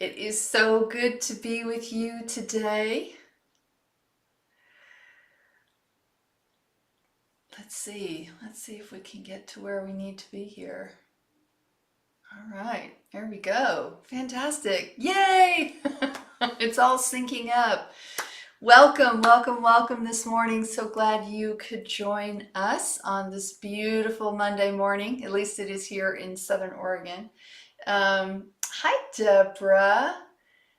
It is so good to be with you today. Let's see if we can get to where we need to be here. All right, there we go. Fantastic. Yay! It's all syncing up. Welcome, welcome, welcome this morning. So glad you could join us on this beautiful Monday morning. At least it is here in Southern Oregon. Hi, Deborah.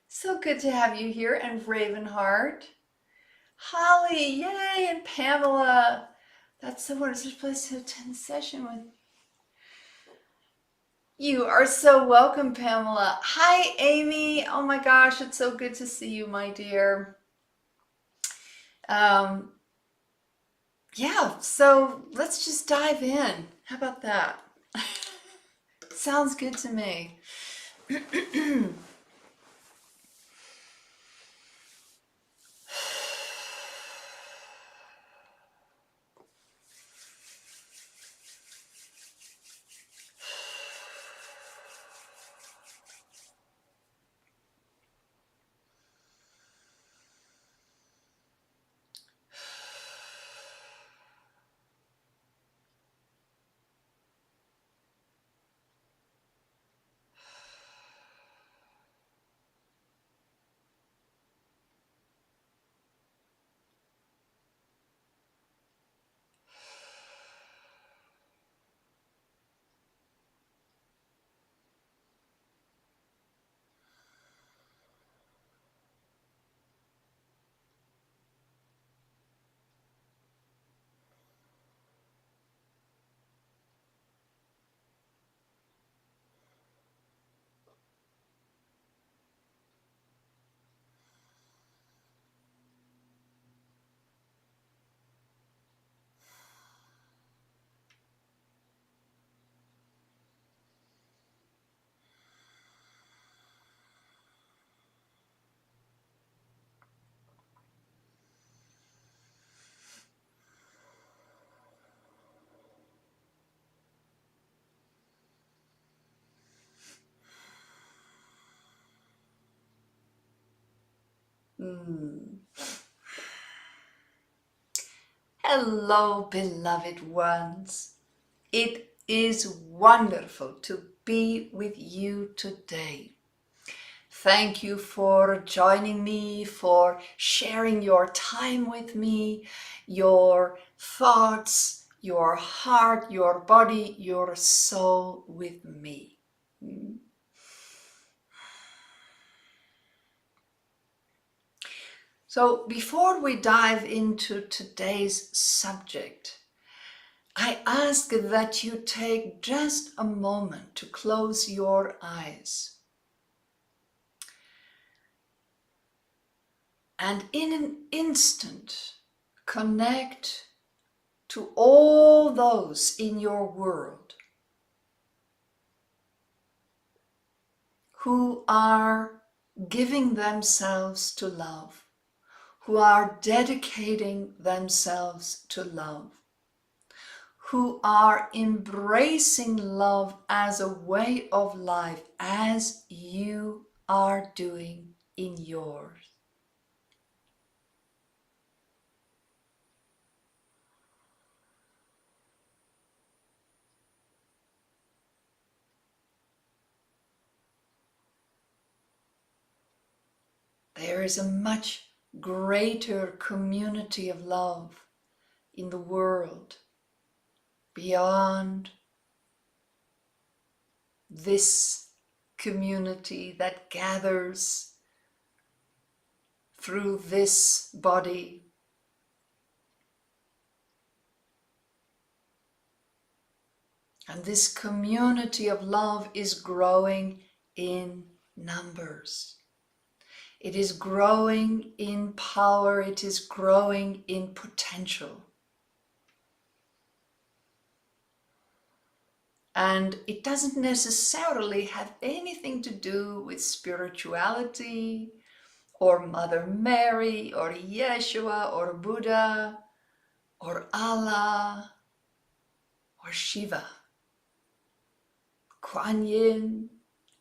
So good to have you here, and Ravenheart. Holly, yay, and Pamela. That's so wonderful. Such a place to attend the session with. You are so welcome, Pamela. Hi, Amy. Oh my gosh, it's so good to see you, my dear. Um, yeah, so let's just dive in. How about that? Sounds good to me. Hmm. Hello, beloved ones. It is wonderful to be with you today. Thank you for joining me, for sharing your time with me, your thoughts, your heart, your body, your soul with me. So before we dive into today's subject, I ask that you take just a moment to close your eyes and in an instant connect to all those in your world who are giving themselves to love, who are dedicating themselves to love, who are embracing love as a way of life, as you are doing in yours. There is a much greater community of love in the world beyond this community that gathers through this body. And this community of love is growing in numbers. It is growing in power. It is growing in potential. And it doesn't necessarily have anything to do with spirituality or Mother Mary or Yeshua or Buddha or Allah or Shiva, Kuan Yin,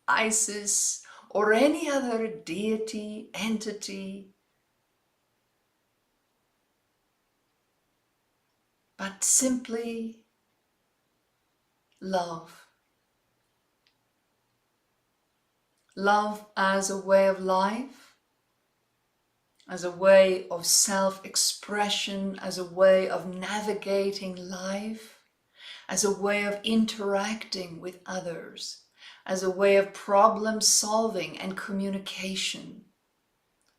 Isis, or any other deity, entity, but simply love. Love as a way of life, as a way of self-expression, as a way of navigating life, as a way of interacting with others, as a way of problem solving and communication,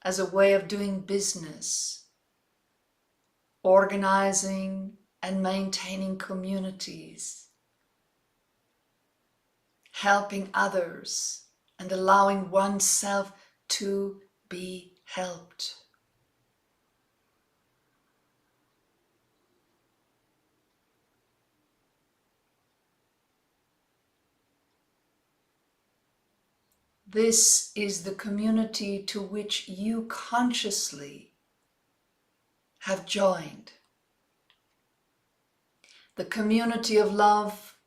as a way of doing business, organizing and maintaining communities, helping others, and allowing oneself to be helped. This is the community to which you consciously have joined. The community of love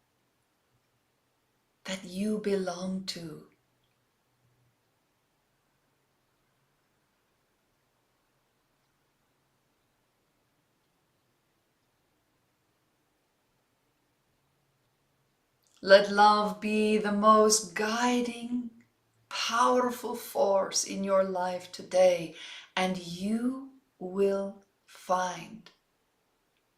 that you belong to. Let love be the most guiding, powerful force in your life today, and you will find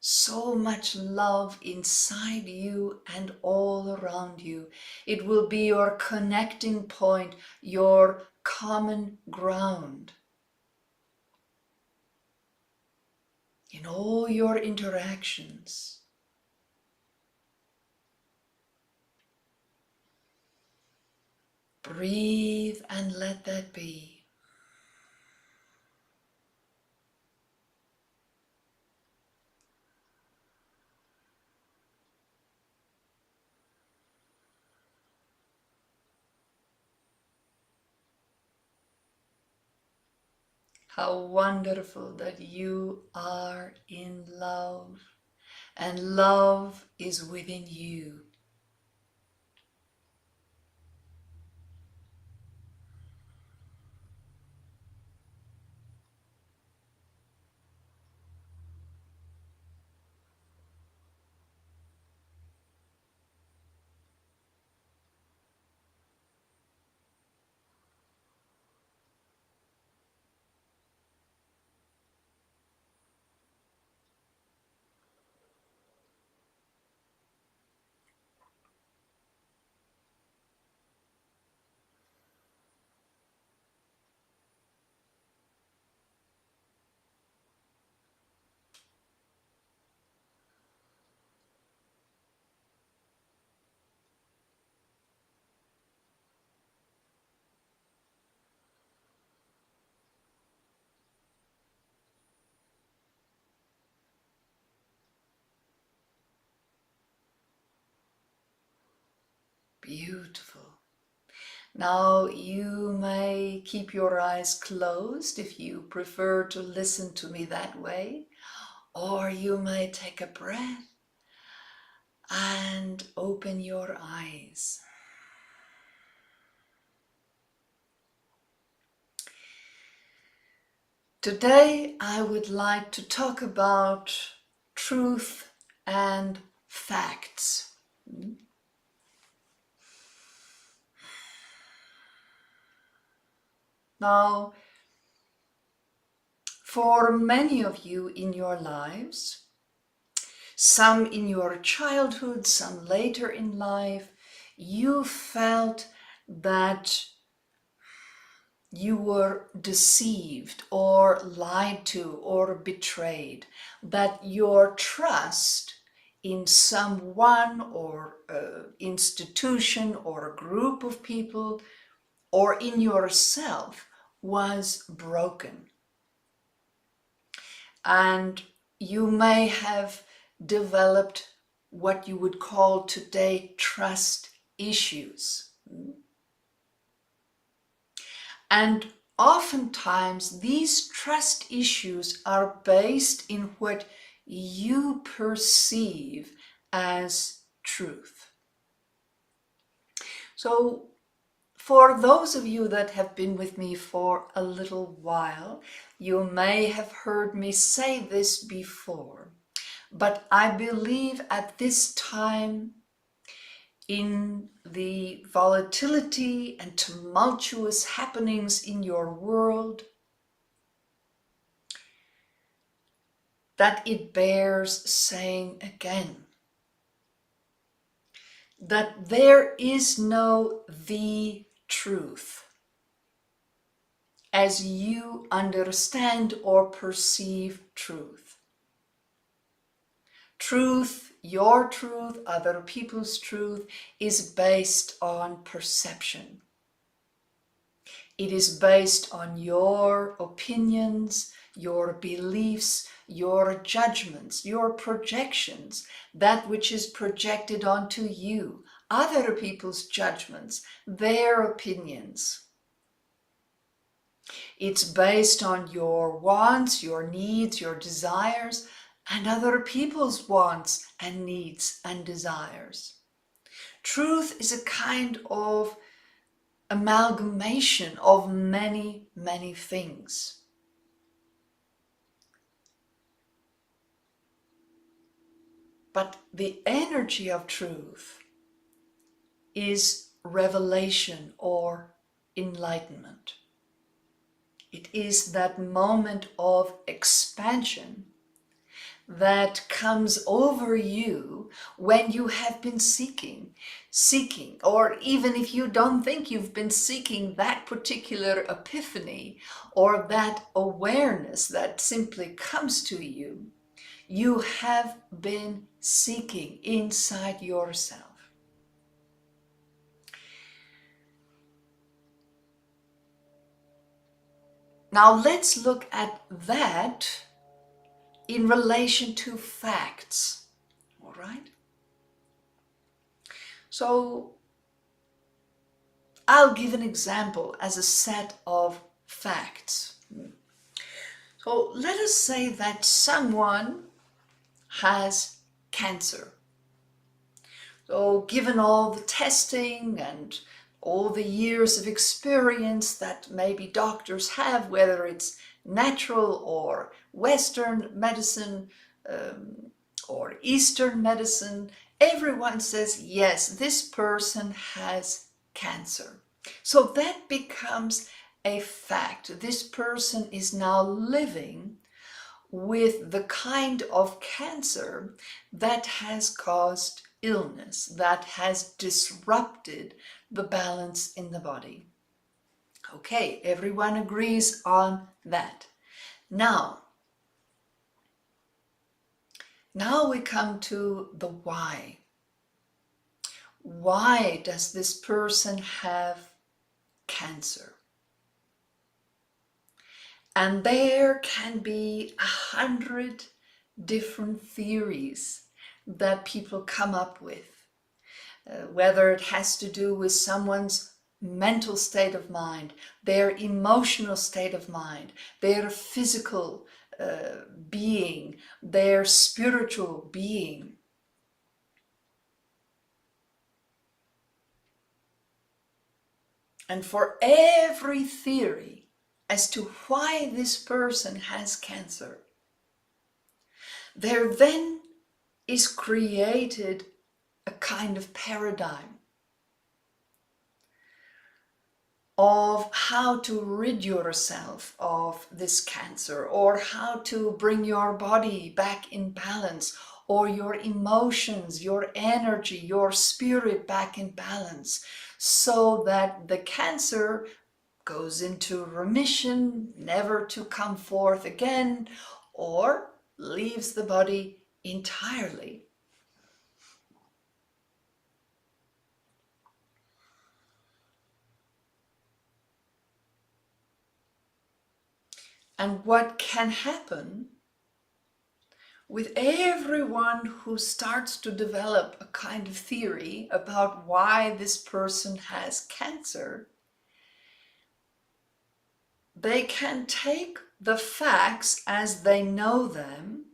so much love inside you and all around you. It will be your connecting point, your common ground in all your interactions. Breathe and let that be. How wonderful that you are in love, and love is within you. Beautiful. Now you may keep your eyes closed if you prefer to listen to me that way, or you may take a breath and open your eyes. Today I would like to talk about truth and facts. Now, for many of you in your lives, some in your childhood, some later in life, you felt that you were deceived or lied to or betrayed, that your trust in someone or institution or a group of people or in yourself was broken. And you may have developed what you would call today trust issues. And oftentimes these trust issues are based in what you perceive as truth. So For those of you that have been with me for a little while, you may have heard me say this before, but I believe at this time, in the volatility and tumultuous happenings in your world, that it bears saying again that there is no the truth as you understand or perceive truth. Truth, your truth, other people's truth, is based on perception. It is based on your opinions, your beliefs, your judgments, your projections, that which is projected onto you, other people's judgments, their opinions. It's based on your wants, your needs, your desires, and other people's wants and needs and desires. Truth is a kind of amalgamation of many, many things. But the energy of truth is revelation or enlightenment. It is that moment of expansion that comes over you when you have been seeking, or even if you don't think you've been seeking that particular epiphany or that awareness that simply comes to you, you have been seeking inside yourself. Now let's look at that in relation to facts, all right? So I'll give an example as a set of facts. So let us say that someone has cancer. So given all the testing and all the years of experience that maybe doctors have, whether it's natural or Western medicine or Eastern medicine, everyone says, yes, this person has cancer. So that becomes a fact. This person is now living with the kind of cancer that has caused illness, that has disrupted the balance in the body. Okay, everyone agrees on that. Now we come to the why. Why does this person have cancer? And there can be 100 different theories that people come up with, whether it has to do with someone's mental state of mind, their emotional state of mind, their physical being, their spiritual being. And for every theory as to why this person has cancer, there then is created a kind of paradigm of how to rid yourself of this cancer, or how to bring your body back in balance, or your emotions, your energy, your spirit back in balance, so that the cancer goes into remission, never to come forth again, or leaves the body entirely. And what can happen with everyone who starts to develop a kind of theory about why this person has cancer, they can take the facts as they know them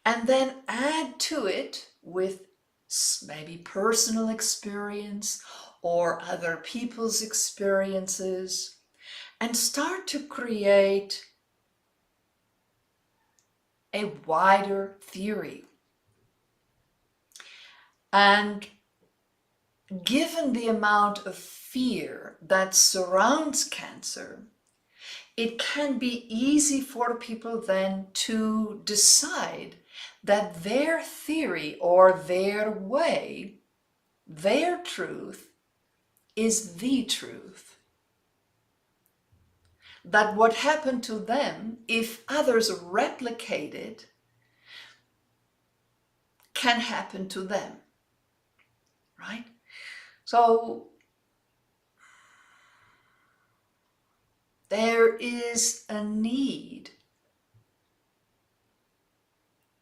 and then add to it with maybe personal experience or other people's experiences, and start to create a wider theory. And given the amount of fear that surrounds cancer, it can be easy for people then to decide that their theory or their way, their truth, is the truth. That what happened to them, if others replicate it, can happen to them, right? So there is a need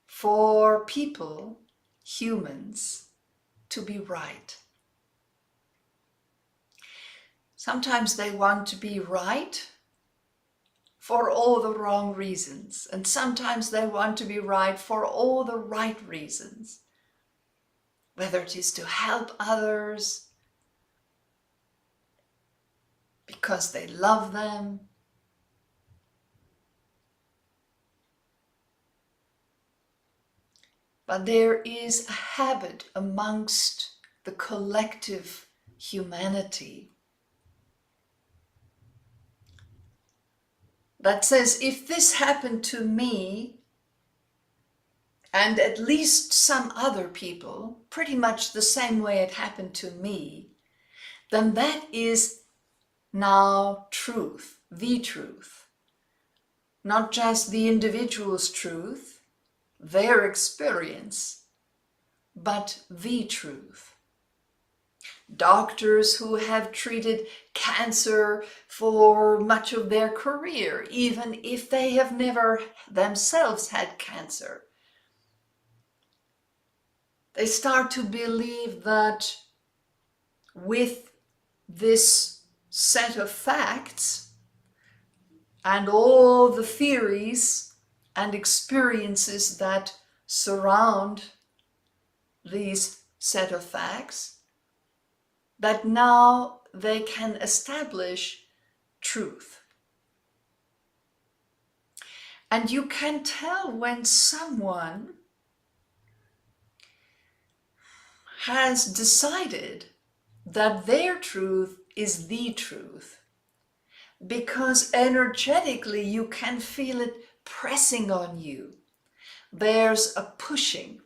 for people, humans, to be right. Sometimes they want to be right for all the wrong reasons, and sometimes they want to be right for all the right reasons, whether it is to help others because they love them, but there is a habit amongst the collective humanity that says, if this happened to me and at least some other people, pretty much the same way it happened to me, then that is now truth, the truth. Not just the individual's truth, their experience, but the truth. Doctors who have treated cancer for much of their career, even if they have never themselves had cancer, they start to believe that with this set of facts and all the theories and experiences that surround these set of facts, that now they can establish truth. And you can tell when someone has decided that their truth is the truth, because energetically you can feel it pressing on you. There's a pushing,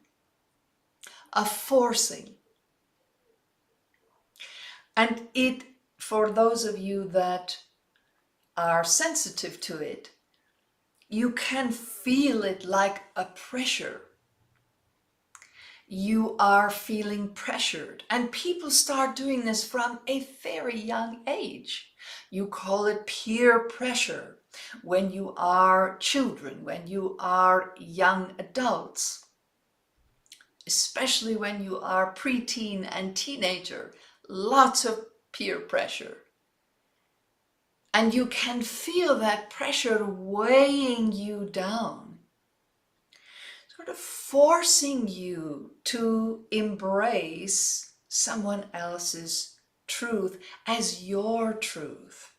a forcing. And it, for those of you that are sensitive to it, you can feel it like a pressure. You are feeling pressured, and people start doing this from a very young age. You call it peer pressure when you are children, when you are young adults, especially when you are preteen and teenager. Lots of peer pressure. And you can feel that pressure weighing you down, sort of forcing you to embrace someone else's truth as your truth.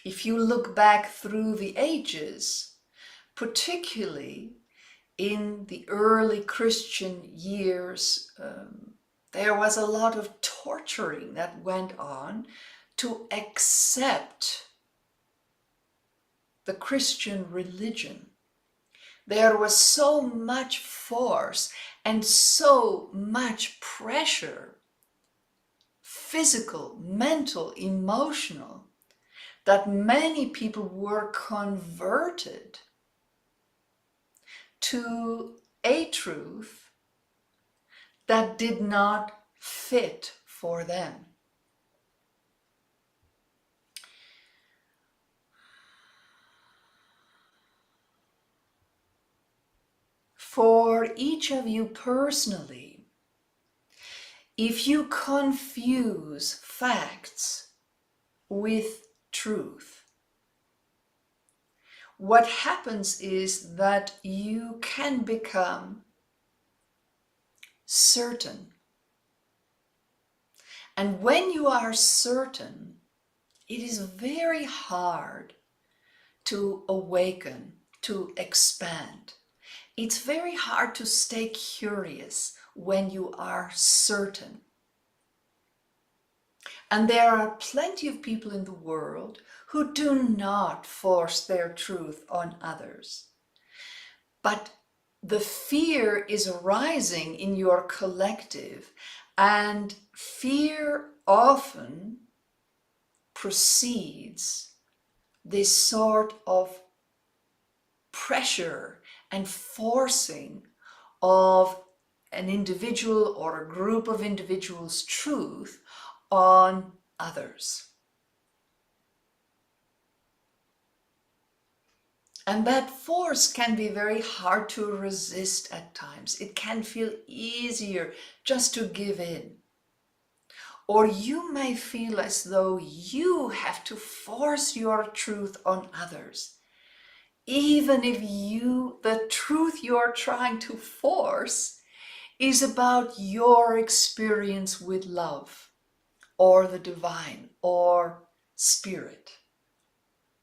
If you look back through the ages, particularly in the early Christian years, there was a lot of torturing that went on to accept the Christian religion. There was so much force and so much pressure, physical, mental, emotional, that many people were converted to a truth that did not fit for them. For each of you personally, if you confuse facts with truth, what happens is that you can become certain. And when you are certain, it is very hard to awaken, to expand. It's very hard to stay curious when you are certain. And there are plenty of people in the world who do not force their truth on others. But the fear is arising in your collective, and fear often precedes this sort of pressure and forcing of an individual or a group of individuals' truth on others. And that force can be very hard to resist at times. It can feel easier just to give in. Or you may feel as though you have to force your truth on others, even if the truth you're trying to force is about your experience with love or the divine or spirit,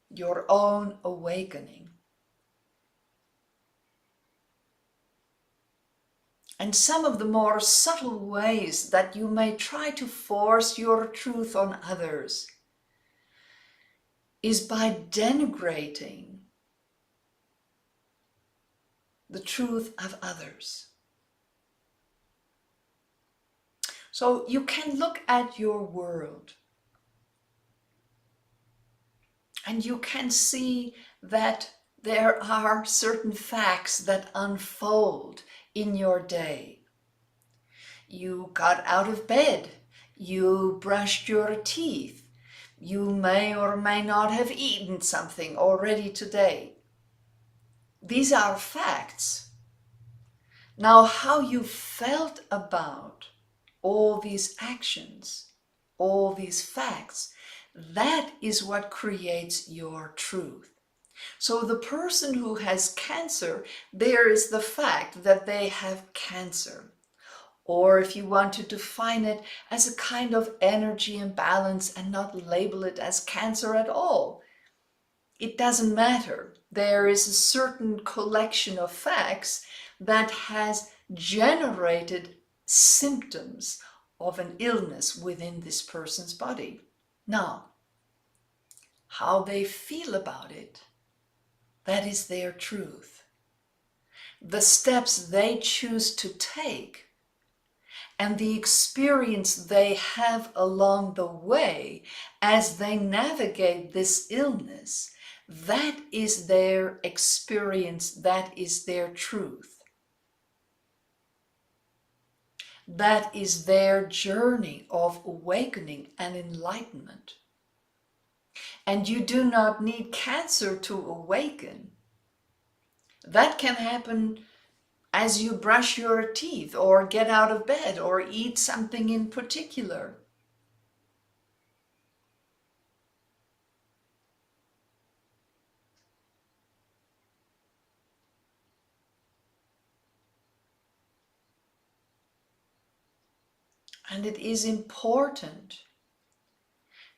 your own awakening. And some of the more subtle ways that you may try to force your truth on others is by denigrating the truth of others. So you can look at your world and you can see that there are certain facts that unfold in your day. You got out of bed, you brushed your teeth, you may or may not have eaten something already today. These are facts. Now, how you felt about all these actions, all these facts, that is what creates your truth. So the person who has cancer, there is the fact that they have cancer. Or if you want to define it as a kind of energy imbalance and not label it as cancer at all, it doesn't matter. There is a certain collection of facts that has generated symptoms of an illness within this person's body. Now, how they feel about it, that is their truth. The steps they choose to take and the experience they have along the way as they navigate this illness, that is their experience, that is their truth. That is their journey of awakening and enlightenment. And you do not need cancer to awaken. That can happen as you brush your teeth or get out of bed or eat something in particular. And it is important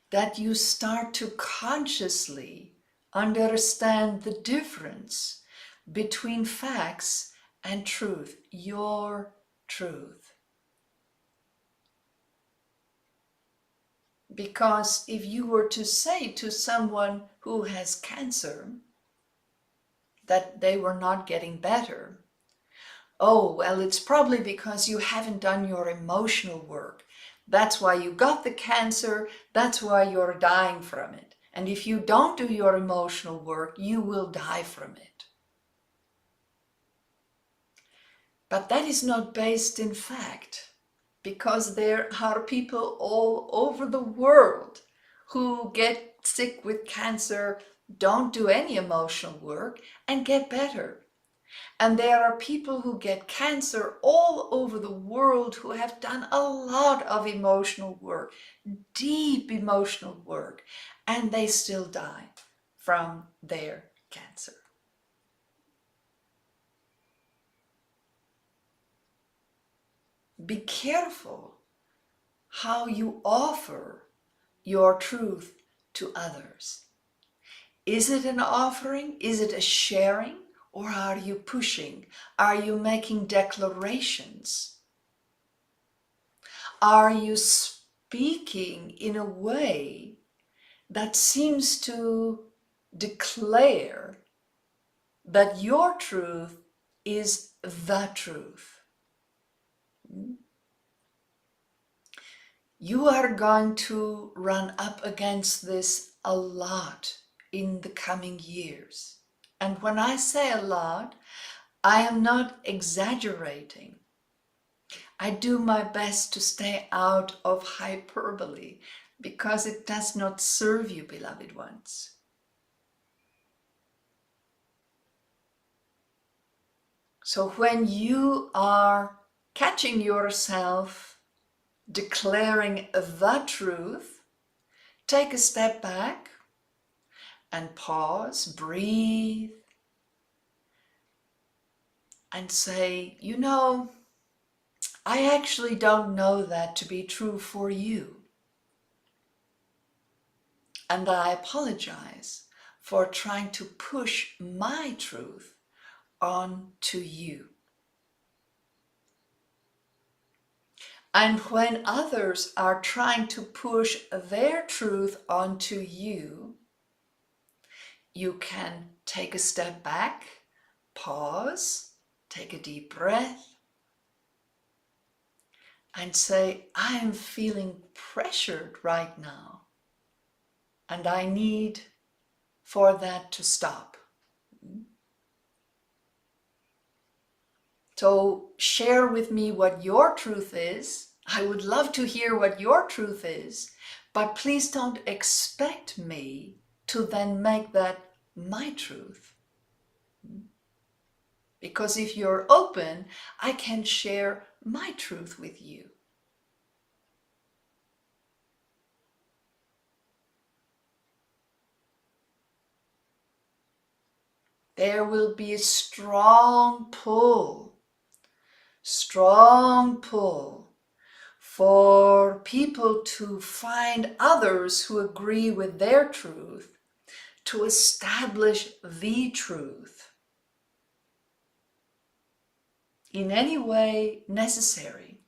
that you start to consciously understand the difference between facts and truth, your truth. Because if you were to say to someone who has cancer that they were not getting better, oh, well, it's probably because you haven't done your emotional work. That's why you got the cancer. That's why you're dying from it. And if you don't do your emotional work, you will die from it. But that is not based in fact, because there are people all over the world who get sick with cancer, don't do any emotional work, and get better. And there are people who get cancer all over the world who have done a lot of emotional work, deep emotional work, and they still die from their cancer. be careful how you offer your truth to others. Is it an offering? Is it a sharing? Or are you pushing? Are you making declarations? Are you speaking in a way that seems to declare that your truth is the truth? You are going to run up against this a lot in the coming years. And when I say a lot, I am not exaggerating. I do my best to stay out of hyperbole because it does not serve you, beloved ones. So when you are catching yourself declaring the truth, take a step back and pause, breathe, and say, you know, I actually don't know that to be true for you. And I apologize for trying to push my truth onto you. And when others are trying to push their truth onto you, you can take a step back, pause, take a deep breath, and say, I am feeling pressured right now, and I need for that to stop. So share with me what your truth is. I would love to hear what your truth is, but please don't expect me to then make that my truth. Because if you're open, I can share my truth with you. There will be a strong pull for people to find others who agree with their truth, to establish the truth in any way necessary,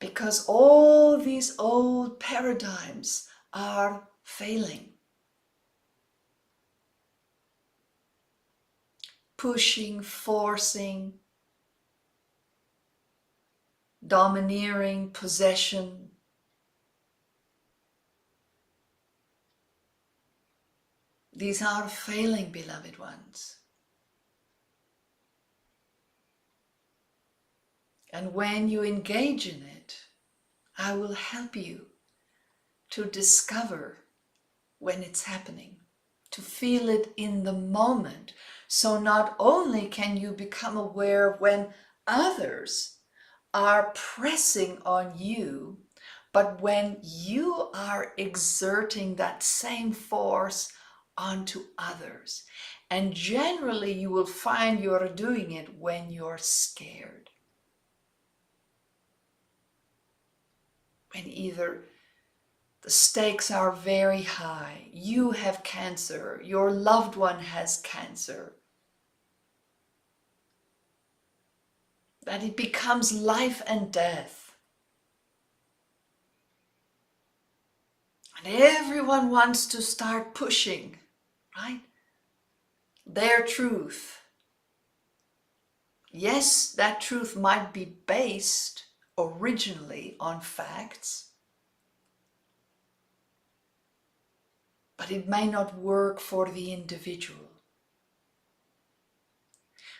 because all these old paradigms are failing. Pushing, forcing, domineering, possession. These are failing, beloved ones. And when you engage in it, I will help you to discover when it's happening, to feel it in the moment. So not only can you become aware when others are pressing on you, but when you are exerting that same force onto others. And generally you will find you're doing it when you're scared. When either the stakes are very high, you have cancer, your loved one has cancer, that it becomes life and death. And everyone wants to start pushing, right? Their truth. Yes, that truth might be based originally on facts, but it may not work for the individual.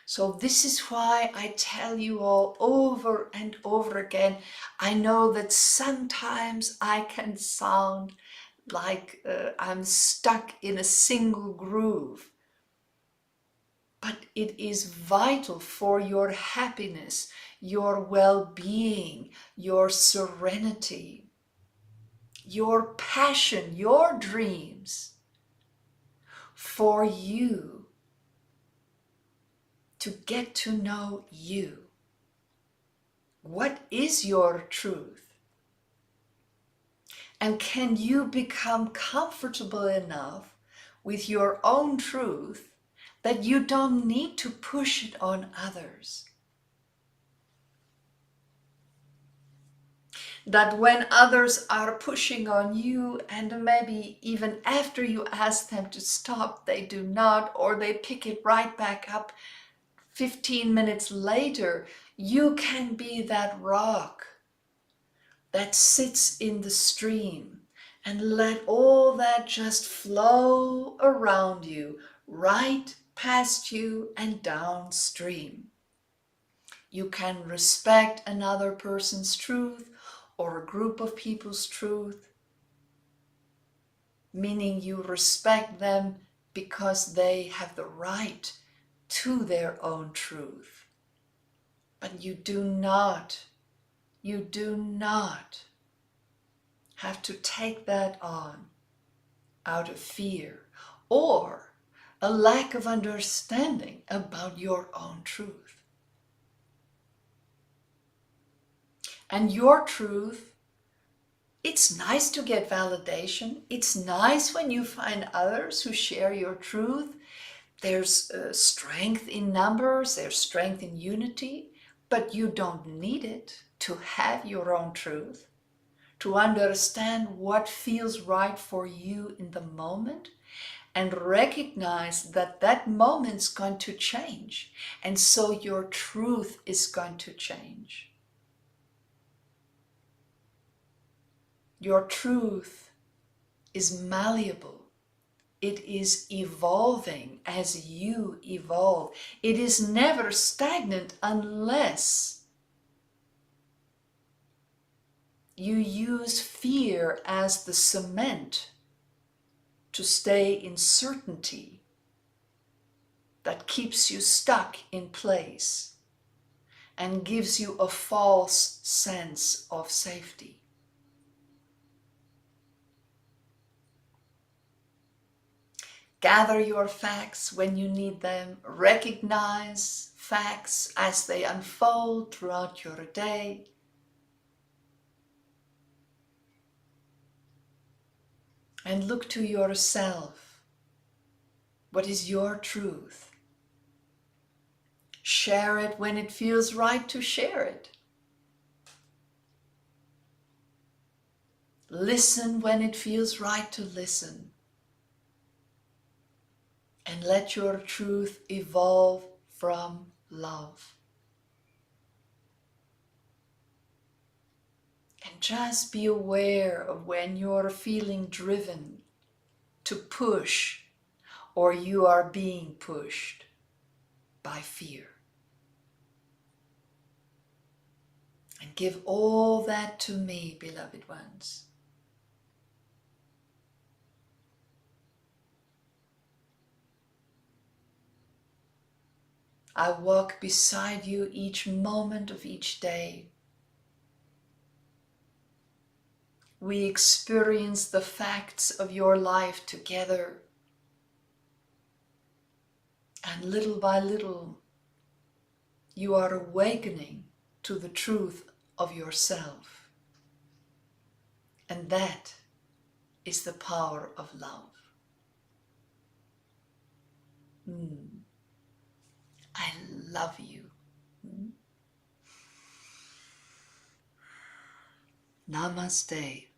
So this is why I tell you all over and over again, I know that sometimes I can sound like I'm stuck in a single groove. But it is vital for your happiness, your well-being, your serenity, your passion, your dreams, for you to get to know you What is your truth? And can you become comfortable enough with your own truth that you don't need to push it on others? That when others are pushing on you, and maybe even after you ask them to stop, they do not, or they pick it right back up 15 minutes later, you can be that rock that sits in the stream and let all that just flow around you, right past you and downstream. You can respect another person's truth or a group of people's truth, meaning you respect them because they have the right to their own truth. But you do not have to take that on out of fear or a lack of understanding about your own truth. And your truth, it's nice to get validation. It's nice when you find others who share your truth. There's strength in numbers, there's strength in unity, but you don't need it to have your own truth, to understand what feels right for you in the moment, and recognize that that moment's going to change. And so your truth is going to change. Your truth is malleable. It is evolving as you evolve. It is never stagnant unless you use fear as the cement to stay in certainty that keeps you stuck in place and gives you a false sense of safety. Gather your facts when you need them. Recognize facts as they unfold throughout your day. And look to yourself. What is your truth? Share it when it feels right to share it. Listen when it feels right to listen. And let your truth evolve from love. And just be aware of when you're feeling driven to push or you are being pushed by fear. And give all that to me, beloved ones. I walk beside you each moment of each day. We experience the facts of your life together. And little by little, you are awakening to the truth of yourself. And that is the power of love. I love you. Namaste.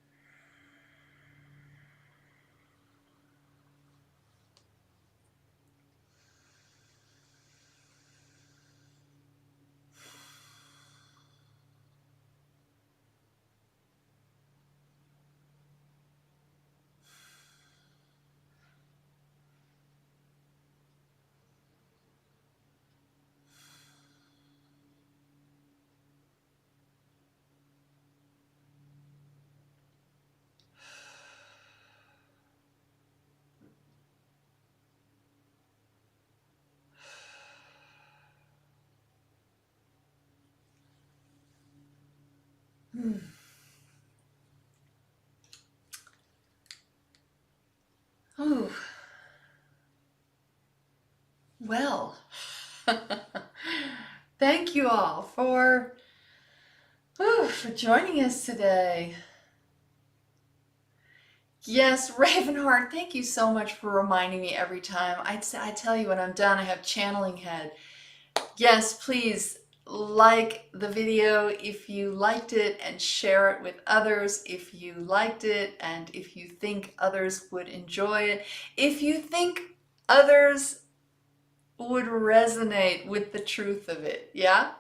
Oh, well, thank you all for for joining us today. Yes, Ravenheart, thank you so much for reminding me every time. I tell you when I'm done, I have channeling head. Yes, please like the video if you liked it and share it with others if you liked it and if you think others would enjoy it. If you think others would resonate with the truth of it, yeah?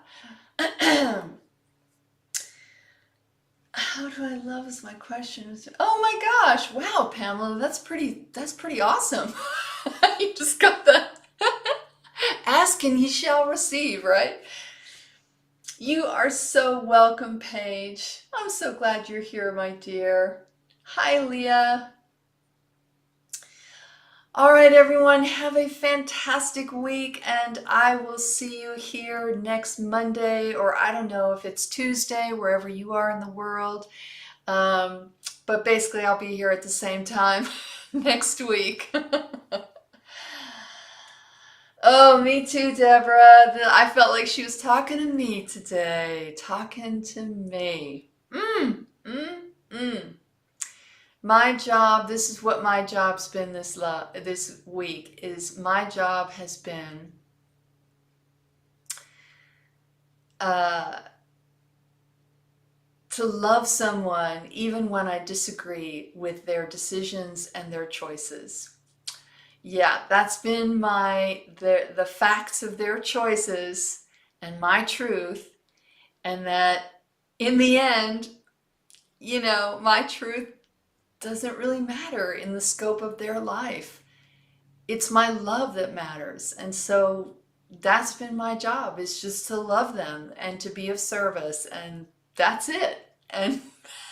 How do I love is my question. Oh my gosh. Wow, Pamela, that's pretty awesome. You just got the ask and ye shall receive, right? You are so welcome, Paige. I'm so glad you're here, my dear. Hi, Leah. All right, everyone, have a fantastic week, and I will see you here next Monday, or I don't know if it's Tuesday, wherever you are in the world. But basically, I'll be here at the same time next week. Oh, me too, Deborah. I felt like she was talking to me today. Talking to me. Mm, mm, mm. My job, this is what my job's been this week, is my job has been uh, to love someone even when I disagree with their decisions and their choices. Yeah, that's been the facts of their choices and my truth, and that in the end, my truth doesn't really matter in the scope of their life. It's my love that matters. And so that's been my job, is just to love them and to be of service, and that's it. And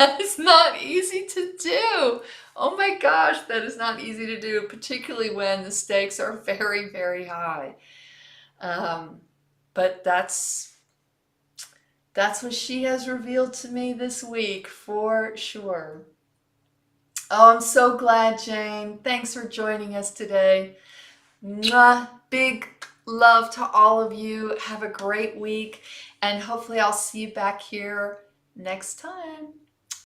that is not easy to do. Oh my gosh, that is not easy to do, particularly when the stakes are very, very high. But that's what she has revealed to me this week, for sure. Oh, I'm so glad, Jane. Thanks for joining us today. Mwah. Big love to all of you. Have a great week, and hopefully I'll see you back here next time.